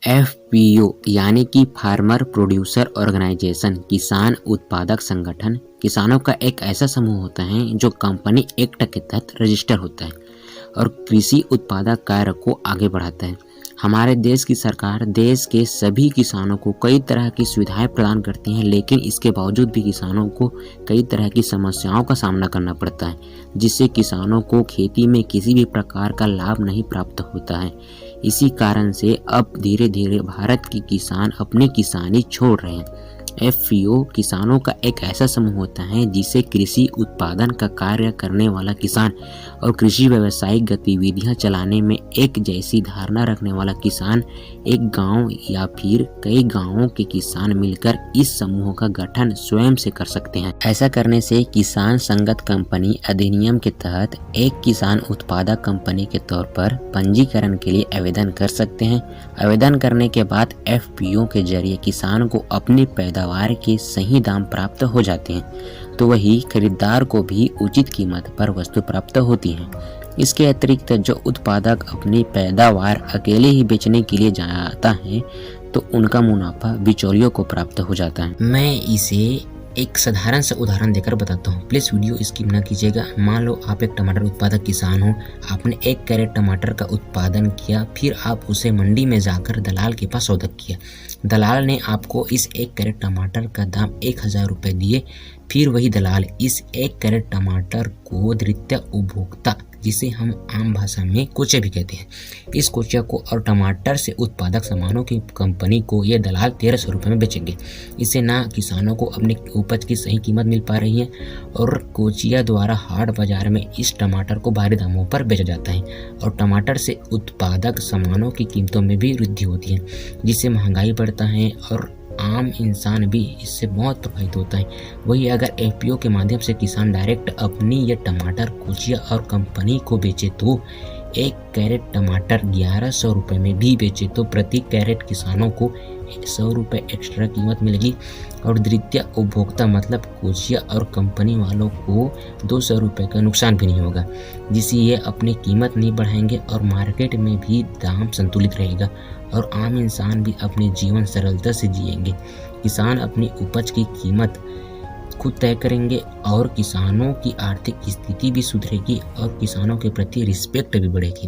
FPO यानी कि farmer producer organisation किसान उत्पादक संगठन किसानों का एक ऐसा समूह होता है जो कंपनी एक्ट के तहत रजिस्टर होता है और कृषि उत्पादक कार्य को आगे बढ़ाता है। हमारे देश की सरकार देश के सभी किसानों को कई तरह की सुविधाएं प्रदान करती हैं, लेकिन इसके बावजूद भी किसानों को कई तरह की समस्याओं का सामना करना पड़ता है, जिससे किसानों को खेती में किसी भी प्रकार का लाभ नहीं प्राप्त होता है। इसी कारण से अब धीरे धीरे भारत के किसान अपनी किसानी छोड़ रहे हैं। एफपीओ किसानों का एक ऐसा समूह होता है जिसे कृषि उत्पादन का कार्य करने वाला किसान और कृषि व्यावसायिक गतिविधियां चलाने में एक जैसी धारणा रखने वाला किसान, एक गांव या फिर कई गांवों के किसान मिलकर इस समूह का गठन स्वयं से कर सकते हैं। ऐसा करने से किसान संगत कंपनी अधिनियम के तहत एक किसान उत्पादक कंपनी के तौर पर पंजीकरण के लिए आवेदन कर सकते हैं। आवेदन करने के बाद एफपीओ के जरिए किसान को अपनी पैदावार के सही दाम प्राप्त हो जाते हैं, तो वही खरीदार को भी उचित कीमत पर वस्तु प्राप्त होती है। इसके अतिरिक्त जो उत्पादक अपनी पैदावार अकेले ही बेचने के लिए जाता है तो उनका मुनाफा बिचौलियों को प्राप्त हो जाता है। मैं इसे एक साधारण सा उदाहरण देकर बताता हूँ, प्लीज वीडियो स्किप ना कीजिएगा। मान लो आप एक टमाटर उत्पादक किसान हो, आपने 1 कैरेट टमाटर का उत्पादन किया, फिर आप उसे मंडी में जाकर दलाल के पास सौदा किया। दलाल ने आपको इस 1 कैरेट टमाटर का दाम 1000 रुपये दिए। फिर वही दलाल इस 1 कैरेट टमाटर को द्वितीय उपभोक्ता, जिसे हम आम भाषा में कोचे भी कहते हैं, इस कोचे को और टमाटर से उत्पादक सामानों की कंपनी को ये दलाल 1300 रुपये में बेचेंगे। इससे ना किसानों को अपनी उपज की सही कीमत मिल पा रही है और कोचिया द्वारा हाट बाजार में इस टमाटर को भारी दामों पर बेचा जाता है और टमाटर से उत्पादक सामानों की कीमतों में भी वृद्धि होती है, जिससे महंगाई बढ़ता है और आम इंसान भी इससे बहुत प्रभावित होता है। वही अगर एफपीओ के माध्यम से किसान डायरेक्ट अपनी ये टमाटर कोचिया और कंपनी को बेचे तो 1 कैरेट टमाटर 1100 रुपये में भी बेचे तो प्रति कैरेट किसानों को 100 रुपये एक्स्ट्रा कीमत मिलेगी और द्वितीय उपभोक्ता मतलब कोचिया और कंपनी वालों को 200 रुपये का नुकसान भी नहीं होगा, जिससे ये अपनी कीमत नहीं बढ़ाएंगे और मार्केट में भी दाम संतुलित रहेगा और आम इंसान भी अपने जीवन सरलता से जिएंगे। किसान अपनी उपज की कीमत खुद तय करेंगे और किसानों की आर्थिक स्थिति भी सुधरेगी और किसानों के प्रति रिस्पेक्ट भी बढ़ेगी।